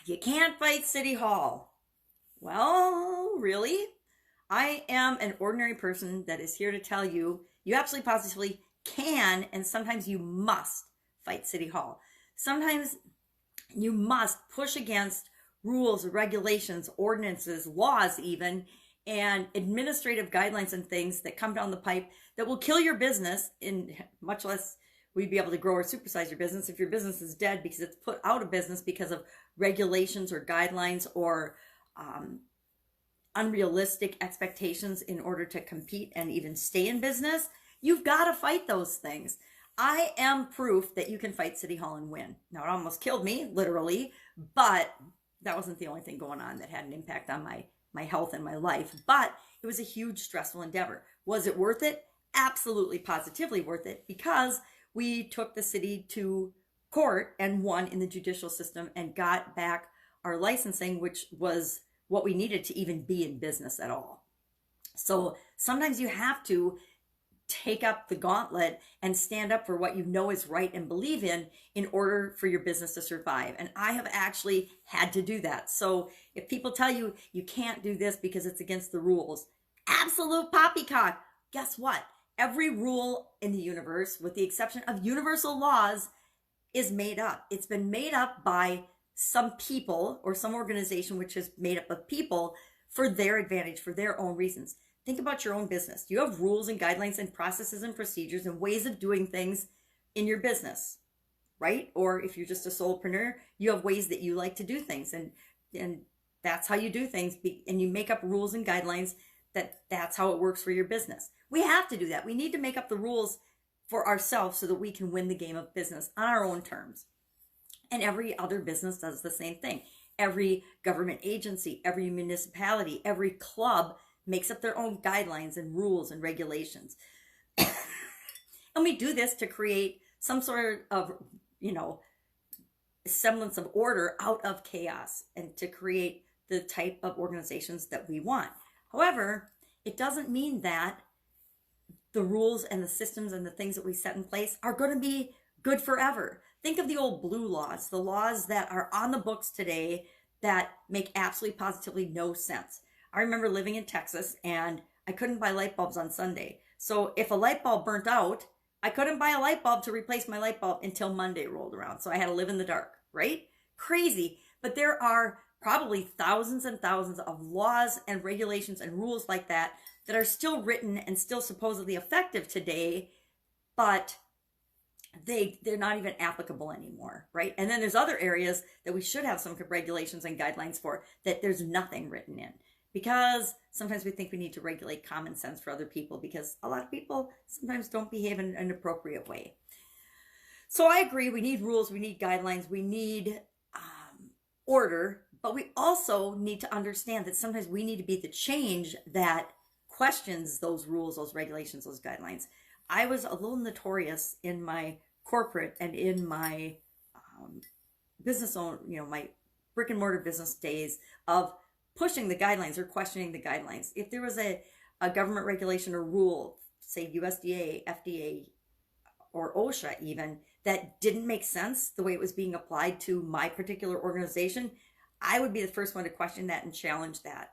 You can't fight City Hall. Well, really? I am an ordinary person that is here to tell you you absolutely positively can and sometimes you must fight City Hall. Sometimes you must push against rules, regulations, ordinances, laws, even, and administrative guidelines and things that come down the pipe that will kill your business, in much less we'd be able to grow or supersize your business if your business is dead because it's put out of business because of regulations or guidelines or unrealistic expectations in order to compete and even stay in business. You've got to fight those things. I am proof that you can fight City Hall and win. Now, it almost killed me, literally, but that wasn't the only thing going on that had an impact on my health and my life. But it was a huge stressful endeavor. Was it worth it? Absolutely, positively worth it, because we took the city to court and won in the judicial system and got back our licensing, which was what we needed to even be in business at all. So sometimes you have to take up the gauntlet and stand up for what you know is right and believe in order for your business to survive. And I have actually had to do that. So if people tell you you can't do this because it's against the rules, absolute poppycock. Guess what? Every rule in the universe, with the exception of universal laws, is made up. It's been made up by some people or some organization which is made up of people for their advantage, for their own reasons. Think about your own business. You have rules and guidelines and processes and procedures and ways of doing things in your business, right? Or if you're just a solopreneur, you have ways that you like to do things, and that's how you do things, and you make up rules and guidelines that's how it works for your business. We have to do that. We need to make up the rules for ourselves so that we can win the game of business on our own terms. And every other business does the same thing. Every government agency, every municipality, every club makes up their own guidelines and rules and regulations. And we do this to create some sort of, semblance of order out of chaos and to create the type of organizations that we want. However, it doesn't mean that the rules and the systems and the things that we set in place are going to be good forever. Think of the old blue laws, the laws that are on the books today that make absolutely positively no sense. I remember living in Texas and I couldn't buy light bulbs on Sunday. So if a light bulb burnt out, I couldn't buy a light bulb to replace my light bulb until Monday rolled around. So I had to live in the dark, right? Crazy. But there are probably thousands and thousands of laws and regulations and rules like that that are still written and still supposedly effective today, but they're not even applicable anymore, right? And then there's other areas that we should have some regulations and guidelines for that there's nothing written in, because sometimes we think we need to regulate common sense for other people because a lot of people sometimes don't behave in an appropriate way. So I agree, we need rules, we need guidelines, we need order, but we also need to understand that sometimes we need to be the change that questions those rules, those regulations, those guidelines. I was a little notorious in my corporate and in my business own, my brick and mortar business days of pushing the guidelines or questioning the guidelines. If there was a government regulation or rule, say USDA, FDA, or OSHA even, that didn't make sense the way it was being applied to my particular organization, I would be the first one to question that and challenge that.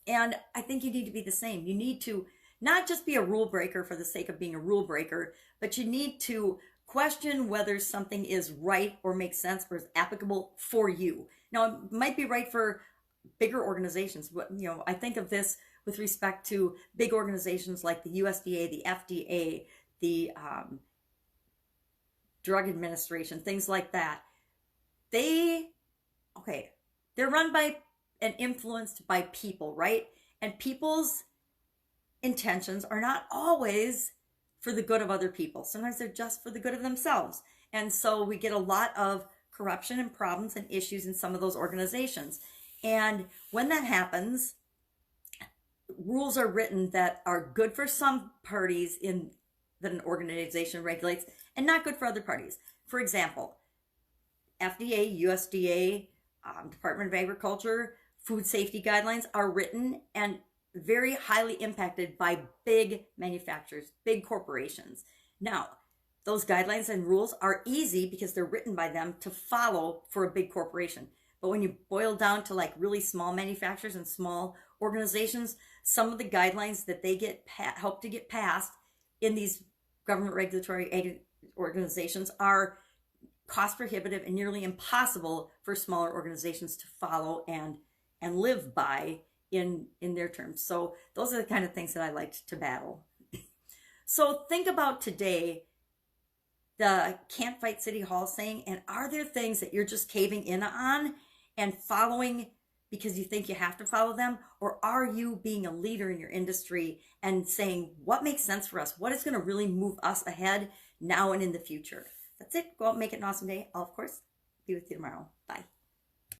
And I think you need to be the same. You need to not just be a rule breaker for the sake of being a rule breaker, but you need to question whether something is right or makes sense or is applicable for you. Now, it might be right for bigger organizations, but I think of this with respect to big organizations like the USDA, the FDA, the Drug Administration, things like that. They're run by and influenced by people, right? And people's intentions are not always for the good of other people. Sometimes they're just for the good of themselves. And so we get a lot of corruption and problems and issues in some of those organizations. And when that happens, rules are written that are good for some parties in that an organization regulates and not good for other parties. For example, FDA, USDA, Department of Agriculture, food safety guidelines are written and very highly impacted by big manufacturers, big corporations. Now, those guidelines and rules are easy because they're written by them to follow for a big corporation. But when you boil down to like really small manufacturers and small organizations, some of the guidelines that they get help to get passed in these government regulatory organizations are cost prohibitive and nearly impossible for smaller organizations to follow and live by in their terms. So those are the kind of things that I liked to battle. So think about today, the can't fight City Hall saying, and are there things that you're just caving in on and following because you think you have to follow them? Or are you being a leader in your industry and saying, what makes sense for us? What is going to really move us ahead now and in the future? That's it. Go out and make it an awesome day. I'll, of course, be with you tomorrow.